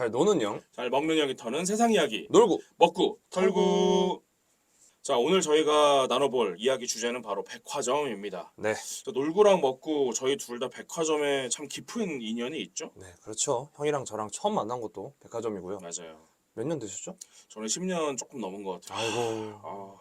잘 노는 형, 잘 먹는 형이 터는 세상 이야기. 놀고 먹고 털고. 자, 오늘 저희가 나눠볼 이야기 주제는 바로 백화점입니다. 네, 놀고랑 먹고 저희 둘 다 백화점에 참 깊은 인연이 있죠? 네, 그렇죠. 형이랑 저랑 처음 만난 것도 백화점이고요. 맞아요. 몇 년 되셨죠? 저는 10년 조금 넘은 것 같아요. 아이고, 아,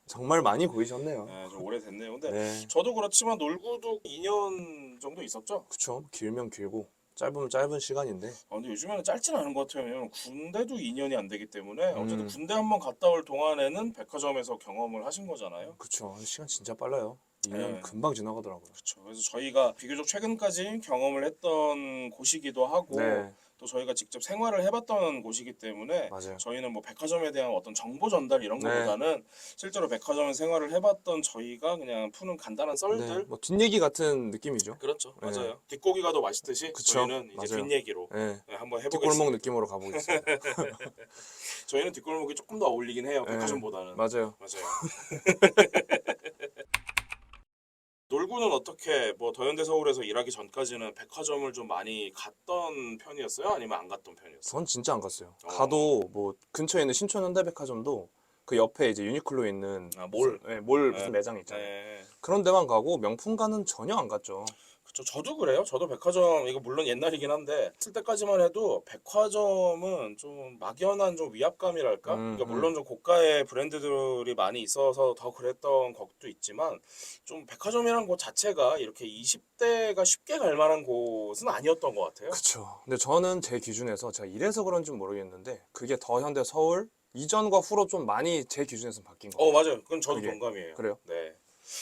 정말 많이 보이셨네요. 네, 좀 오래됐네요. 근데 네, 저도 그렇지만 놀고도 2년 정도 있었죠? 그쵸. 길면 길고 짧으면 짧은 시간인데. 근데 요즘에는 짧진 않은 것 같아요. 왜냐면 군대도 2년이 안 되기 때문에 어쨌든 음. 군대 한번 갔다 올 동안에는 백화점에서 경험을 하신 거잖아요. 그쵸. 시간 진짜 빨라요. 2년 네. 금방 지나가더라고요. 그렇죠. 그래서 저희가 비교적 최근까지 경험을 했던 곳이기도 하고 네, 또 저희가 직접 생활을 해봤던 곳이기 때문에 맞아요. 저희는 뭐 백화점에 대한 어떤 정보 전달 이런 네. 거보다는 실제로 백화점 생활을 해봤던 저희가 그냥 푸는 간단한 네, 썰들. 뭐 뒷얘기 같은 느낌이죠. 그렇죠. 네. 맞아요. 뒷고기가 더 맛있듯이 그쵸. 저희는 이제 맞아요. 뒷얘기로 네, 한번 뒷골목 해보겠습니다. 느낌으로 가보겠습니다. 저희는 뒷골목이 조금 더 어울리긴 해요. 네, 백화점보다는. 맞아요. 맞아요. 놀고는 어떻게 뭐 더현대 서울에서 일하기 전까지는 백화점을 좀 많이 갔던 편이었어요? 아니면 안 갔던 편이었어요? 전 진짜 안 갔어요. 어. 가도 뭐 근처에 있는 신촌 현대백화점도 그 옆에 이제 유니클로에 있는 몰. 무슨, 네, 몰 무슨 네. 매장 있잖아요. 네. 그런 데만 가고 명품관은 전혀 안 갔죠. 그쵸. 저도 그래요. 저도 백화점 이거 물론 옛날이긴 한데 쓸 때까지만 해도 백화점은 좀 막연한 좀 위압감이랄까? 그러니까 물론 좀 고가의 브랜드들이 많이 있어서 더 그랬던 것도 있지만 좀 백화점이란 곳 자체가 이렇게 20대가 쉽게 갈 만한 곳은 아니었던 것 같아요. 그쵸. 근데 저는 제 기준에서 제가 이래서 그런지 모르겠는데 그게 더 현대 서울 이전과 후로 좀 많이 제 기준에서 바뀐 것 같아요. 맞아요. 그건 저도 그게. 동감이에요. 그래요? 네.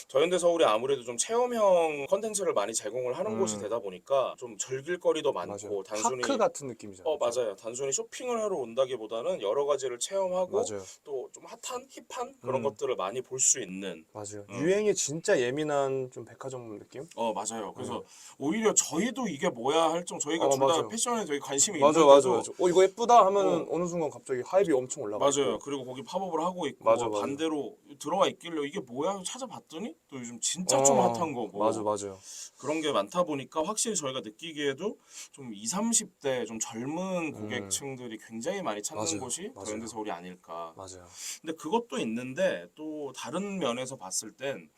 더현대 서울이 아무래도 좀 체험형 컨텐츠를 많이 제공을 하는 곳이 음. 되다 보니까 좀 즐길 거리도 맞아요. 많고 단순히 파크 같은 느낌이잖아요. 그죠? 맞아요. 단순히 쇼핑을 하러 온다기보다는 여러 가지를 체험하고 맞아요. 또 좀 핫한 힙한 그런 것들을 많이 볼 수 있는. 맞아요. 어. 유행에 진짜 예민한 좀 백화점 느낌? 맞아요. 그래서 오히려 저희도 이게 뭐야 할 정도 저희가 둘 다 맞아요. 패션에 되게 관심이 맞아, 있는데도 맞아, 맞아. 이거 예쁘다 하면은 어. 어느 순간 갑자기 하이브 엄청 올라가 맞아요. 있고. 그리고 거기 팝업을 하고 있고 맞아, 맞아. 반대로 들어와 있길래 이게 뭐야 찾아봤더니 또 요즘 진짜 좀 어, 핫한 거고 맞아, 맞아요. 그런 게 많다 보니까 확실히 저희가 느끼기에도 좀 20, 30대 좀 젊은 고객층들이 굉장히 많이 찾는 맞아요. 곳이 맞아요. 더현대 서울이 아닐까. 맞아요. 근데 그것도 있는데 또 다른 면에서 봤을 땐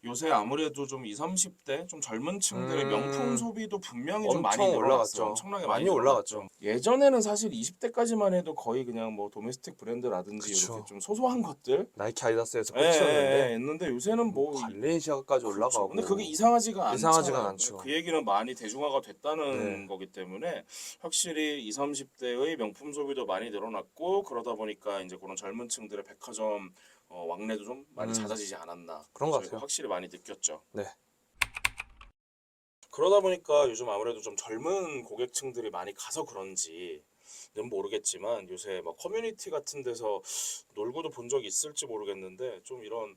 요새 아무래도 좀 20, 30대 좀 젊은 층들의 명품 소비도 분명히 좀 많이 엄청 늘어났어요. 올라갔죠. 엄청나게 많이 올라갔죠. 예전에는 사실 20대까지만 해도 거의 그냥 뭐 도메스틱 브랜드라든지 그쵸. 이렇게 좀 소소한 것들 나이키 아디다스에서 예, 끝이었는데 했는데 요새는 뭐 발렌시아가까지 그렇죠. 올라가고. 근데 그게 이상하지가 이상하지가 않잖아요. 않죠. 그 얘기는 많이 대중화가 됐다는 네. 거기 때문에 확실히 20, 30대의 명품 소비도 많이 늘어났고 그러다 보니까 이제 그런 젊은 층들의 백화점 왕래도 좀 많이 잦아지지 않았나. 그런 것 저희가 같아요. 확실히 많이 느꼈죠. 네. 그러다 보니까 요즘 아무래도 좀 젊은 고객층들이 많이 가서 그런지는 모르겠지만 요새 뭐 커뮤니티 같은 데서 놀고도 본 적이 있을지 모르겠는데 좀 이런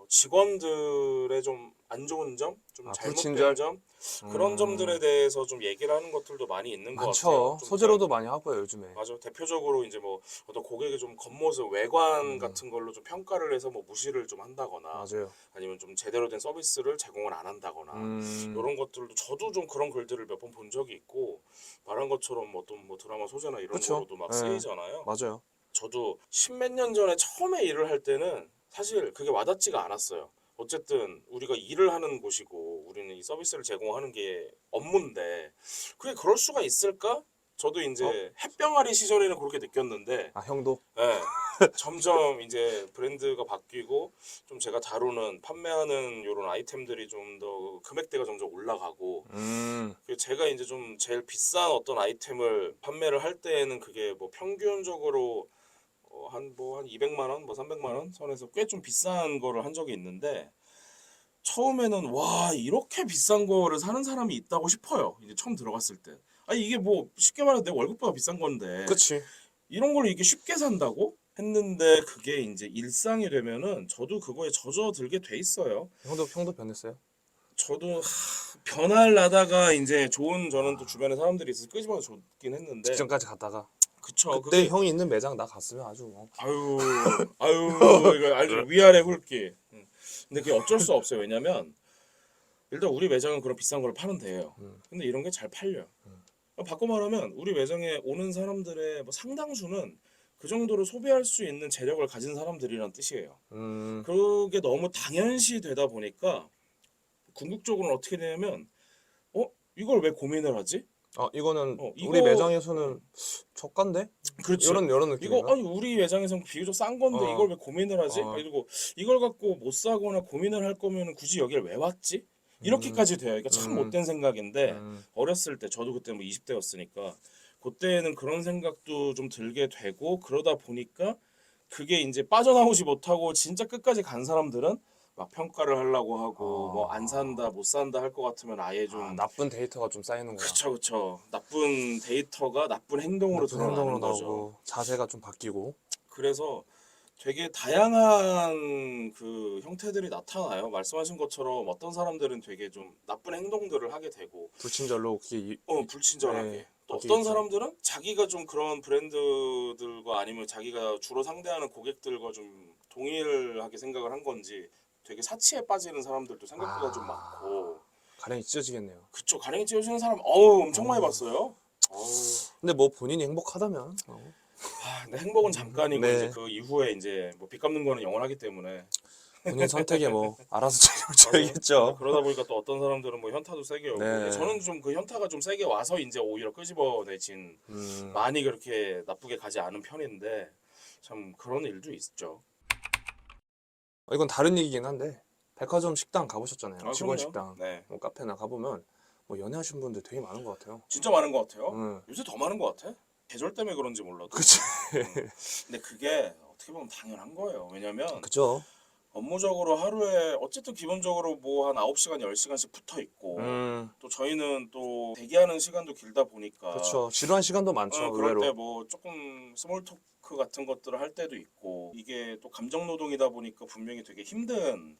직원들의 좀 안 좋은 점, 좀 잘못된 불친절? 점 그런 점들에 대해서 좀 얘기를 하는 것들도 많이 있는 것 같아요. 많죠. 좀 소재로도 많이 하고요, 요즘에. 맞아. 대표적으로 이제 뭐 어떤 고객의 좀 겉모습, 외관 같은 걸로 좀 평가를 해서 뭐 무시를 좀 한다거나 맞아요. 아니면 좀 제대로 된 서비스를 제공을 안 한다거나 이런 것들도 저도 좀 그런 글들을 몇 번 본 적이 있고 말한 것처럼 어떤 뭐 드라마 소재나 이런 그쵸. 거로도 막 네. 쓰이잖아요. 맞아요. 저도 십몇 년 전에 처음에 일을 할 때는 사실 그게 와닿지가 않았어요. 어쨌든 우리가 일을 하는 곳이고 우리는 이 서비스를 제공하는 게 업무인데 그게 그럴 수가 있을까? 저도 이제 햇병아리 시절에는 그렇게 느꼈는데 형도? 예, 점점 이제 브랜드가 바뀌고 좀 제가 다루는 판매하는 이런 아이템들이 좀 더 금액대가 점점 올라가고 그리고 제가 이제 좀 제일 비싼 어떤 아이템을 판매를 할 때에는 그게 뭐 평균적으로 한 200만 원, 뭐 300만 원 선에서 꽤 좀 비싼 거를 한 적이 있는데 처음에는 와 이렇게 비싼 거를 사는 사람이 있다고 싶어요. 이제 처음 들어갔을 때. 아니 이게 뭐 쉽게 말해서 내 월급보다 비싼 건데 그치. 이런 걸 이게 쉽게 산다고 했는데 그게 이제 일상이 되면은 저도 그거에 젖어들게 돼 있어요. 형도 변했어요? 저도 변할라다가 이제 좋은 저는 또 주변에 사람들이 있어서 끄집어서 줬긴 했는데 직전까지 갔다가. 그쵸 그때 그게 형이 있는 매장 나 갔으면 아주 아유 이거 알죠 위아래 훑기. 근데 그게 어쩔 수 없어요. 왜냐면 일단 우리 매장은 그런 비싼 걸 파는 데예요. 근데 이런 게 잘 팔려요. 바꿔 말하면 우리 매장에 오는 사람들의 뭐 상당수는 그 정도로 소비할 수 있는 재력을 가진 사람들이란 뜻이에요. 그게 너무 당연시 되다 보니까 궁극적으로는 어떻게 되냐면 이걸 왜 고민을 하지? 이거는 이거 우리 매장에서는 저가인데? 그렇지. 이런 이거 느낌인가? 아니 우리 매장에서는 비교적 싼 건데 어. 이걸 왜 고민을 하지? 어. 그리고 이걸 갖고 못 사거나 고민을 할 거면 굳이 여기를 왜 왔지? 이렇게까지 돼요. 그러니까 참 못된 생각인데 어렸을 때 저도 그때 뭐 20대였으니까 그때는 그런 생각도 좀 들게 되고 그러다 보니까 그게 이제 빠져나오지 못하고 진짜 끝까지 간 사람들은 막 평가를 하려고 하고 뭐 안 산다 못 산다 할 것 같으면 아예 좀 나쁜 데이터가 좀 쌓이는구나. 그쵸. 나쁜 데이터가 나쁜 행동으로 나쁜 행동으로 드러나는 거죠. 나오고 자세가 좀 바뀌고. 그래서 되게 다양한 그 형태들이 나타나요. 말씀하신 것처럼 어떤 사람들은 되게 좀 나쁜 행동들을 하게 되고 불친절로 그게 불친절하게 네, 또 어떤 바뀌겠죠. 사람들은 자기가 좀 그런 브랜드들과 아니면 자기가 주로 상대하는 고객들과 좀 동일하게 생각을 한 건지 되게 사치에 빠지는 사람들도 생각보다 좀 많고 가랭이 찢어지겠네요. 그쵸 가랭이 찌우시는 사람 엄청 많이 봤어요. 근데 뭐 본인이 행복하다면 근데 행복은 잠깐이고 네. 이제 그 이후에 이제 뭐 빚 갚는 거는 영원하기 때문에 본인 선택에 뭐 알아서 책임져야겠죠. 그러다 보니까 또 어떤 사람들은 뭐 현타도 세게 오고 네. 근데 저는 좀 그 현타가 좀 세게 와서 이제 오히려 끄집어내진 많이 그렇게 나쁘게 가지 않은 편인데 참 그런 일도 있죠. 이건 다른 얘기긴 한데 백화점 식당 가보셨잖아요. 직원 그럼요. 식당, 네. 뭐 카페나 가보면 뭐 연애하신 분들 되게 많은 것 같아요. 진짜 많은 것 같아요. 응. 요새 더 많은 것 같아. 계절 때문에 그런지 몰라도. 그치. 근데 그게 어떻게 보면 당연한 거예요. 왜냐면 그죠. 업무적으로 하루에 어쨌든 기본적으로 뭐 한 9시간, 10시간씩 붙어 있고 또 저희는 또 대기하는 시간도 길다 보니까 그렇죠. 지루한 시간도 많죠. 그럴 의외로. 때 뭐 조금 스몰 토크 같은 것들을 할 때도 있고 이게 또 감정 노동이다 보니까 분명히 되게 힘든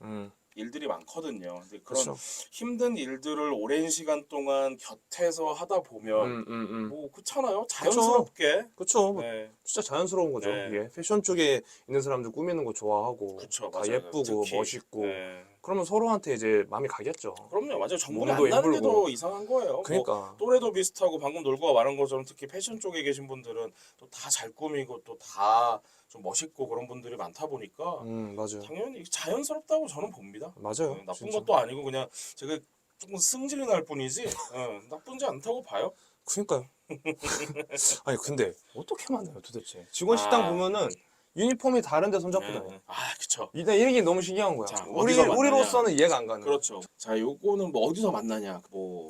일들이 많거든요. 근데 그런 그렇죠. 힘든 일들을 오랜 시간 동안 곁에서 하다 보면 뭐 그렇잖아요. 자연스럽게 그렇죠. 네. 진짜 자연스러운 거죠. 네. 이게 패션 쪽에 있는 사람들 꾸미는 거 좋아하고 그쵸, 다 맞아요. 예쁘고 특히. 멋있고 네. 그러면 서로한테 이제 마음이 가겠죠. 그럼요, 맞아요. 정보가 몸도 안 나는 게 힘들고. 더 이상한 거예요. 뭐 그러니까 또래도 비슷하고 방금 놀고 말한 것처럼 특히 패션 쪽에 계신 분들은 또 다 잘 꾸미고 또 다 좀 멋있고 그런 분들이 많다 보니까 맞아요. 당연히 자연스럽다고 저는 봅니다. 맞아요. 나쁜 진짜. 것도 아니고 그냥 제가 조금 승질이 날 뿐이지 나쁘지 않다고 봐요. 그러니까요. 아니 근데 어떻게 만나요 도대체? 직원 식당 아. 보면은 유니폼이 다른데 손잡고 다녀. 그쵸. 일단 이게 너무 신기한 거야. 자, 어디서 만나냐. 우리로서는 이해가 안 가는. 그렇죠. 자, 요거는 뭐 어디서 만나냐. 뭐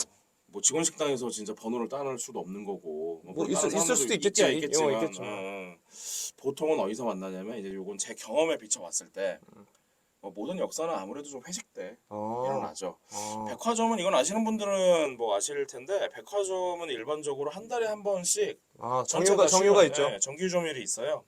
직원 식당에서 진짜 번호를 따낼 수도 없는 거고. 뭐 그렇다는 있을 사람들도 수도 있겠지. 있겠지만, 있겠지만. 보통은 어디서 만나냐면 이제 요건 제 경험에 비춰봤을 때 모든 역사는 아무래도 좀 회식 때 일어나죠. 백화점은 이건 아시는 분들은 뭐 아실 텐데 백화점은 일반적으로 한 달에 한 번씩 정유가 있죠. 네, 정기휴점일이 있어요.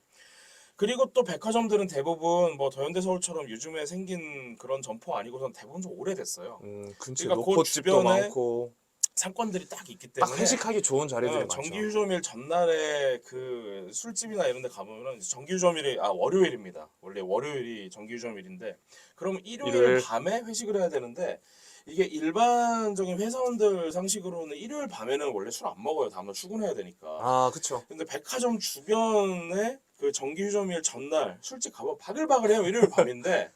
그리고 또 백화점들은 대부분 뭐 더현대서울처럼 요즘에 생긴 그런 점포 아니고선 대부분 좀 오래됐어요. 근처에 그러니까 그 노포집도 주변에 많고 상권들이 딱 있기 딱 때문에 회식하기 좋은 자리들이 많죠. 정기휴점일 전날에 그 술집이나 이런 데 가보면은 정기휴점일이 월요일입니다. 원래 월요일이 정기휴점일인데 그럼 일요일 밤에 회식을 해야 되는데 이게 일반적인 회사원들 상식으로는 일요일 밤에는 원래 술 안 먹어요. 다음날 출근해야 되니까. 그쵸. 근데 백화점 주변에 그 정기휴점일 전날 술집 가면 바글바글해요. 일요일 밤인데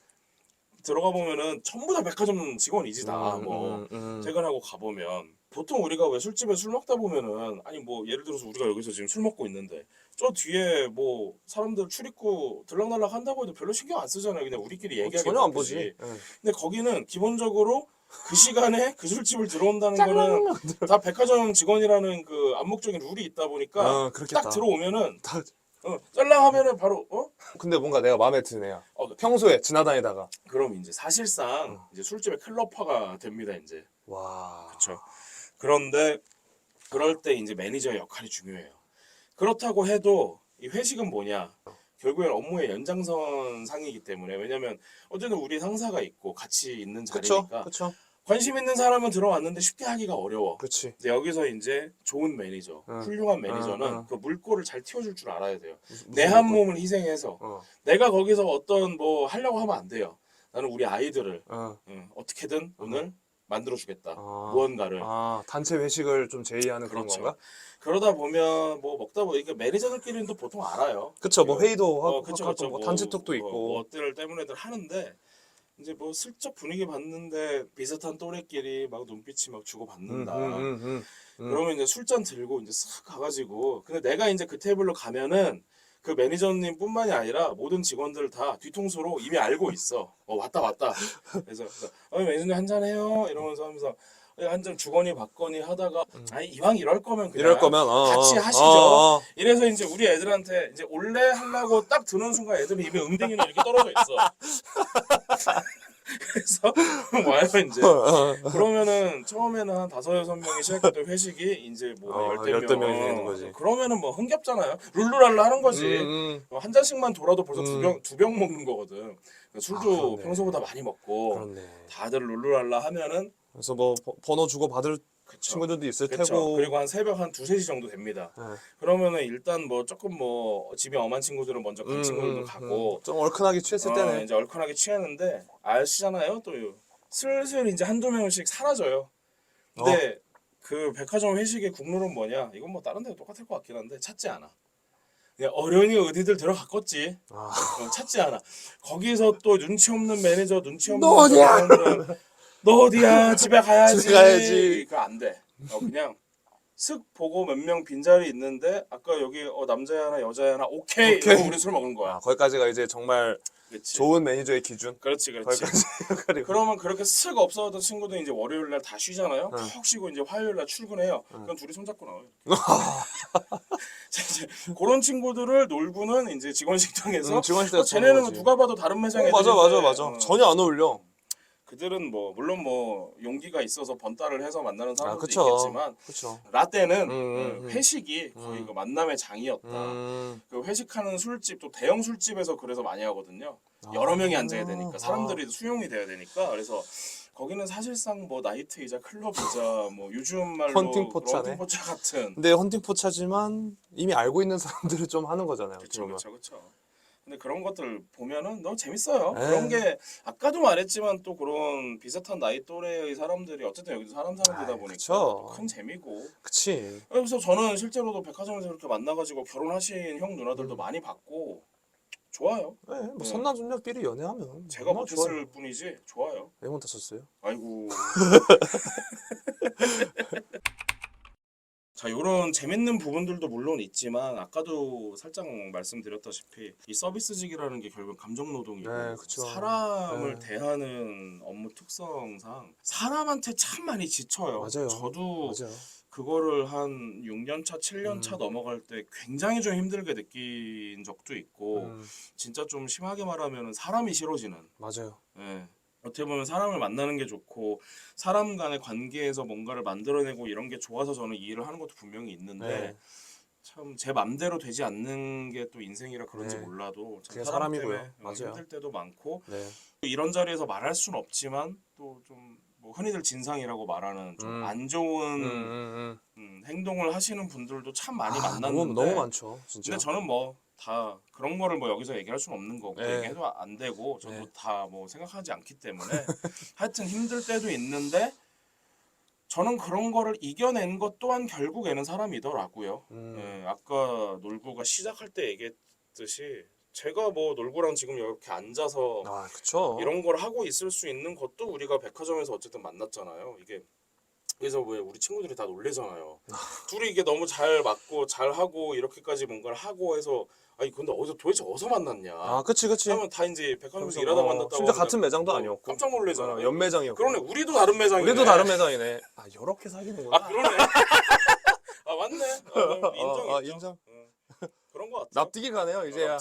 들어가 보면은 전부 다 백화점 직원이지 다 뭐 퇴근하고 가보면 보통 우리가 왜 술집에 술 먹다 보면은 아니 뭐 예를 들어서 우리가 여기서 지금 술 먹고 있는데 저 뒤에 뭐 사람들 출입구 들락날락 한다고 해도 별로 신경 안 쓰잖아요. 그냥 우리끼리 얘기하기 전혀 안 바쁘지. 보지. 근데 거기는 기본적으로 그 시간에 그 술집을 들어온다는 거는 다 백화점 직원이라는 그 암묵적인 룰이 있다 보니까 그렇겠다. 딱 들어오면은 다- 짤랑하면은 바로 근데 뭔가 내가 마음에 드는 애야. 평소에 지나다니다가 그럼 이제 사실상 이제 술집의 클럽화가 됩니다 이제. 와. 그렇죠. 그런데 그럴 때 이제 매니저의 역할이 중요해요. 그렇다고 해도 이 회식은 뭐냐? 결국엔 업무의 연장선 상이기 때문에 왜냐면 어쨌든 우리 상사가 있고 같이 있는 자리니까 그쵸. 관심 있는 사람은 들어왔는데 쉽게 하기가 어려워. 그렇지. 근데 여기서 이제 좋은 매니저, 훌륭한 매니저는 그 물꼬를 잘 틔워줄 줄 알아야 돼요. 내 한 몸을 희생해서 내가 거기서 어떤 뭐 하려고 하면 안 돼요. 나는 우리 아이들을 어떻게든 오늘 만들어주겠다. 아. 무언가를. 아, 단체 회식을 좀 제의하는 그런 그렇죠. 건가? 그러다 보면 뭐 먹다 보니까 매니저들끼리는 또 보통 알아요. 그쵸, 뭐 회의도 하고, 그쵸, 하고 그쵸. 뭐 단체톡도 있고. 뭐 어때를 때문에들 하는데 이제 뭐 슬쩍 분위기 봤는데 비슷한 또래끼리 막 눈빛이 막 주고받는다. 그러면 이제 술잔 들고 이제 싹 가가지고 근데 내가 이제 그 테이블로 가면은 그 매니저님뿐만이 아니라 모든 직원들 다 뒤통수로 이미 알고 있어. 왔다. 그래서 매니저님 한잔 해요 이러면서 하면서 한 잔 주거니 받거니 하다가 아니 이왕 이럴 거면 그냥 이럴 거면 같이 하시죠. 이래서 이제 우리 애들한테 이제 올래 하려고 딱 드는 순간 애들이 이미 응댕이는 이렇게 떨어져 있어. 그래서 와요 이제. 그러면은 처음에는 한 5-6명이 시작했던 회식이 이제 뭐 한 열대 10명 명이 되는 거지. 그러면은 뭐 흥겹잖아요. 룰루랄라 하는 거지. 한 잔씩만 돌아도 벌써 두 병 먹는 거거든. 술도 그렇네. 평소보다 많이 먹고 그렇네. 다들 룰루랄라 하면은 그래서 뭐 번호 주고 받을 그쵸. 친구들도 있을 그쵸. 테고. 그리고 한 새벽 한 2-3시 정도 됩니다. 네. 그러면은 일단 뭐 조금 뭐 집이 엄한 친구들은 먼저 간 친구들도 가고 좀 얼큰하게 취했을 때는 이제 얼큰하게 취했는데 아시잖아요. 또 슬슬 이제 한두 명씩 사라져요. 근데 그 백화점 회식의 국룰은 뭐냐? 이건 뭐 다른 데도 똑같을 것 같긴 한데 찾지 않아. 그냥 어련히 어디들 들어갔겠지. 찾지 않아. 거기서 또 눈치 없는 매니저, 눈치 없는 너 어디야? 직원들은 너 어디야? 집에 가야지. 집에 가야지. 그거 안 돼. 그냥 슥 보고 몇 명 빈자리 있는데 아까 여기 남자 하나 여자 하나 오케이. 이러고 우리 술 먹은 거야. 거기까지가 이제 정말 그치. 좋은 매니저의 기준. 그렇지. 거기까지. 그러면 그렇게 슥 없어졌던 친구들 이제 월요일 날 다 쉬잖아요. 푹 쉬고 이제 화요일 날 출근해요. 그럼 둘이 손잡고 나와요. 이제 그런 친구들을 놀고는 이제 직원 식당에서 직원 식당에서 쟤네는 거지. 누가 봐도 다른 매장 맞아. 애들인데, 전혀 안 어울려. 그들은 뭐 물론 뭐 용기가 있어서 번따를 해서 만나는 사람들도 그쵸. 있겠지만 그쵸. 라떼는 회식이 거의 그 만남의 장이었다. 그 회식하는 술집 또 대형 술집에서 그래서 많이 하거든요. 여러 명이 앉아야 되니까 사람들이 수용이 돼야 되니까 그래서 거기는 사실상 뭐 나이트이자 클럽이자 뭐 요즘 말로 헌팅 포차네. 헌팅 포차 같은. 근데 헌팅 포차지만 이미 알고 있는 사람들을 좀 하는 거잖아요. 그렇죠. 근데 그런 것들 보면은 너무 재밌어요. 에이. 그런 게 아까도 말했지만 또 그런 비슷한 나이 또래의 사람들이 어쨌든 여기도 사람들이다 보니까 그쵸. 또 큰 재미고. 그치. 그래서 저는 실제로도 백화점에서 이렇게 만나가지고 결혼하신 형 누나들도 많이 봤고 좋아요. 네, 뭐 네. 선남선녀끼리 연애하면 제가 얼마나 못했을 좋아요. 뿐이지 좋아요. 왜 못하셨어요? 아이고. 자, 요런 재밌는 부분들도 물론 있지만 아까도 살짝 말씀드렸다시피 이 서비스직이라는 게 결국 감정 노동이고 네, 그쵸. 사람을 네. 대하는 업무 특성상 사람한테 참 많이 지쳐요. 맞아요. 저도 맞아요. 그거를 한 6년 차, 7년 차 넘어갈 때 굉장히 좀 힘들게 느낀 적도 있고 진짜 좀 심하게 말하면 사람이 싫어지는 맞아요. 예. 어떻게 보면 사람을 만나는 게 좋고 사람 간의 관계에서 뭔가를 만들어내고 이런 게 좋아서 저는 이 일을 하는 것도 분명히 있는데 네. 참 제 맘대로 되지 않는 게 또 인생이라 그런지 네. 몰라도 참 그게 사람 사람이고요. 때문에 맞아요. 힘들 때도 많고 네. 이런 자리에서 말할 수는 없지만 또 좀 뭐 흔히들 진상이라고 말하는 좀 안 좋은 행동을 하시는 분들도 참 많이 만났는데 너무 많죠, 진짜. 근데 저는 뭐 다 그런 거를 뭐 여기서 얘기할 수는 없는 거고 네. 얘기해도 안 되고 저도 네. 다 뭐 생각하지 않기 때문에 하여튼 힘들 때도 있는데 저는 그런 거를 이겨낸 것 또한 결국에는 사람이더라고요. 예, 아까 놀구가 시작할 때 얘기했듯이 제가 뭐 놀구랑 지금 이렇게 앉아서 그쵸. 이런 걸 하고 있을 수 있는 것도 우리가 백화점에서 어쨌든 만났잖아요. 이게 그래서 왜 우리 친구들이 다 놀래잖아요. 둘이 이게 너무 잘 맞고 잘 하고 이렇게까지 뭔가를 하고 해서 아니 근데 도대체 어디서 만났냐? 그치. 하면 다 이제 백화점에서 일하다 만났다고 심지어 하면 같은 매장도 뭐 아니었고. 깜짝 놀래잖아요. 연매장이었고. 그러네 우리도 다른 매장이네. 우리도 다른 매장이네. 이렇게 사귀는구나. 그러네. 맞네. 인정. 인정. 그런 거 같아. 납득이 가네요, 이제야.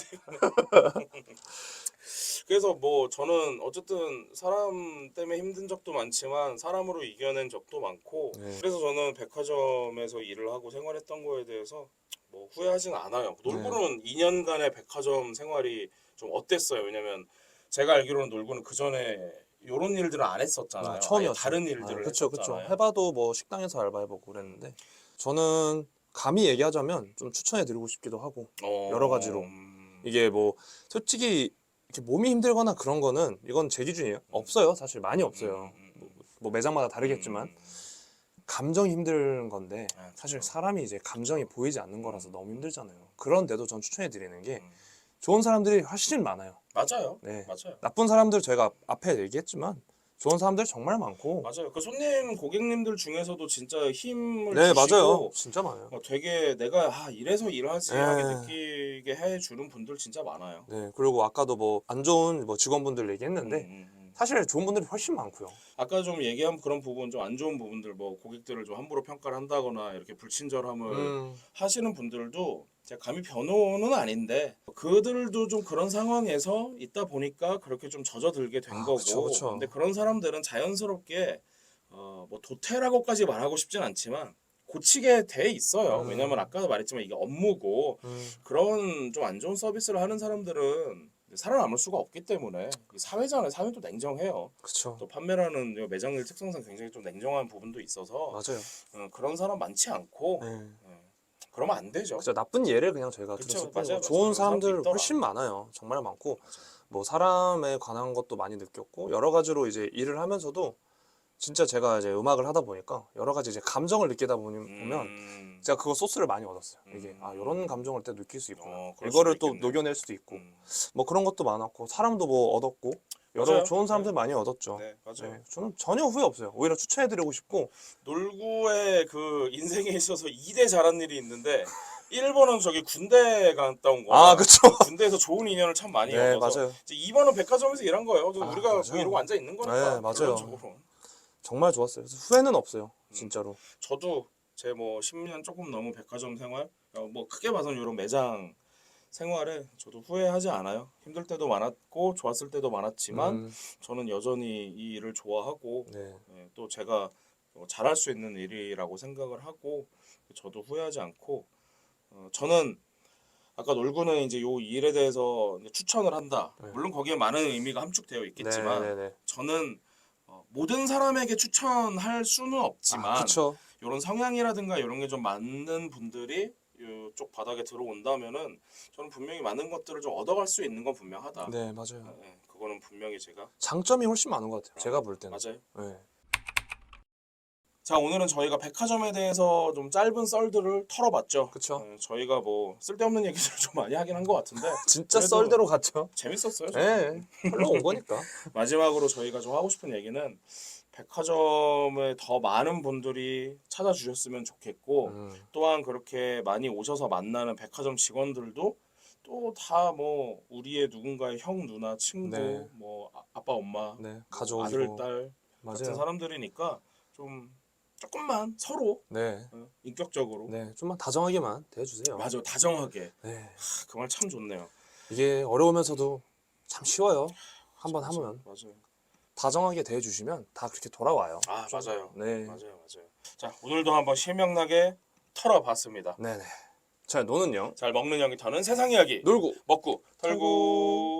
그래서 뭐 저는 어쨌든 사람 때문에 힘든 적도 많지만 사람으로 이겨낸 적도 많고 네. 그래서 저는 백화점에서 일을 하고 생활했던 거에 대해서 뭐 후회하진 않아요. 놀고는 2년간의 백화점 생활이 좀 어땠어요? 왜냐면 제가 알기로는 놀고는 그 전에 이런 일들은 안 했었잖아요. 처음이었죠. 아예 다른 일들을 그쵸. 했었잖아요. 해봐도 뭐 식당에서 알바해보고 그랬는데 저는 감히 얘기하자면 좀 추천해드리고 싶기도 하고 여러 가지로 이게 뭐 솔직히 이렇게 몸이 힘들거나 그런 거는 이건 제 기준이에요. 없어요. 사실 많이 없어요. 뭐 매장마다 다르겠지만 감정이 힘든 건데 아, 사실 그쵸. 사람이 이제 감정이 보이지 않는 거라서 너무 힘들잖아요. 그런데도 전 추천해 드리는 게 음. 좋은 사람들이 훨씬 많아요. 맞아요. 네. 맞아요. 나쁜 사람들 저희가 앞에 얘기했지만 좋은 사람들 정말 많고. 맞아요. 그 손님 고객님들 중에서도 진짜 힘을 네, 주시고 맞아요. 진짜 많아요. 되게 내가 이래서 일하지 하게 네. 느끼게 해주는 분들 진짜 많아요. 네. 그리고 아까도 뭐 안 좋은 뭐 직원분들 얘기했는데 음. 사실 좋은 분들이 훨씬 많고요. 아까 좀 얘기한 그런 부분 좀 안 좋은 부분들 뭐 고객들을 좀 함부로 평가를 한다거나 이렇게 불친절함을 하시는 분들도 제가 감히 변호는 아닌데 그들도 좀 그런 상황에서 있다 보니까 그렇게 좀 젖어들게 된 거고. 그쵸, 그쵸. 근데 그런 사람들은 자연스럽게 뭐 도태라고까지 말하고 싶진 않지만 고치게 돼 있어요. 왜냐면 아까도 말했지만 이게 업무고 그런 좀 안 좋은 서비스를 하는 사람들은 살아남을 수가 없기 때문에 이 사회잖아요. 사회도 냉정해요. 그쵸. 또 판매라는 매장일 특성상 굉장히 좀 냉정한 부분도 있어서 맞아요. 그런 사람 많지 않고 네. 그러면 안 되죠. 그쵸. 나쁜 예를 그냥 저희가 그쵸, 들었을 맞아요, 뿐이고 맞아요. 좋은 그런 사람도 사람들 있더라. 훨씬 많아요. 정말 많고 맞아요. 뭐 사람에 관한 것도 많이 느꼈고 여러 가지로 이제 일을 하면서도 진짜 제가 이제 음악을 하다 보니까 여러 가지 이제 감정을 느끼다 보면 제가 그거 소스를 많이 얻었어요. 이게 이런 감정을 때 느낄 수 있구나. 그럴 이거를 수도 또 있겠네요. 녹여낼 수도 있고 음. 뭐 그런 것도 많았고 사람도 뭐 얻었고 여러 맞아요. 좋은 사람들 많이 얻었죠. 네, 맞아요. 네, 저는 전혀 후회 없어요. 오히려 추천해드리고 싶고. 놀구의 그 인생에 있어서 2대 잘한 일이 있는데 1번은 저기 군대 갔다 온 거야. 아, 그쵸. 군대에서 좋은 인연을 참 많이 네, 얻어서 맞아요. 이제 2번은 백화점에서 일한 거예요. 아, 우리가 뭐 맞아요. 이러고 앉아 있는 거니까. 네, 맞아요. 결론적으로. 정말 좋았어요. 그래서 후회는 없어요. 진짜로. 저도 제 뭐 10년 조금 넘은 백화점 생활, 뭐 크게 봐서는 이런 매장 생활에 저도 후회하지 않아요. 힘들 때도 많았고 좋았을 때도 많았지만 저는 여전히 이 일을 좋아하고 네. 또 제가 잘할 수 있는 일이라고 생각을 하고 저도 후회하지 않고 저는 아까 놀구는 이제 요 일에 대해서 이제 추천을 한다. 네. 물론 거기에 많은 의미가 함축되어 있겠지만 네, 네, 네. 저는 모든 사람에게 추천할 수는 없지만 그쵸. 이런 성향이라든가 이런 게 좀 맞는 분들이 이쪽 바닥에 들어온다면은 저는 분명히 많은 것들을 좀 얻어갈 수 있는 건 분명하다. 네, 맞아요. 그거는 분명히 제가 장점이 훨씬 많은 것 같아요. 제가 볼 때는. 맞아요. 네. 자, 오늘은 저희가 백화점에 대해서 좀 짧은 썰들을 털어봤죠. 그쵸. 저희가 뭐 쓸데없는 얘기들을 좀 많이 하긴 한 것 같은데 진짜 그래도 썰대로 갔죠. 재밌었어요. 저는. 네. 흘러 온 거니까. 마지막으로 저희가 좀 하고 싶은 얘기는 백화점에 더 많은 분들이 찾아주셨으면 좋겠고 또한 그렇게 많이 오셔서 만나는 백화점 직원들도 또 다 뭐 우리의 누군가의 형 누나 친구 네. 뭐 아빠 엄마 네. 뭐 가족이고. 아들 딸 같은 맞아요. 사람들이니까 좀 조금만 서로 네. 인격적으로 네. 좀만 다정하게만 대해주세요. 맞아 다정하게 네. 그 말 참 좋네요. 이게 어려우면서도 참 쉬워요. 한번 맞아요. 하면. 맞아요. 다정하게 대해주시면 다 그렇게 돌아와요. 맞아요. 네. 맞아요. 자 오늘도 한번 실명나게 털어봤습니다. 네네. 자, 노는요. 잘 먹는 형이 터는 세상 이야기 놀고 먹고 털고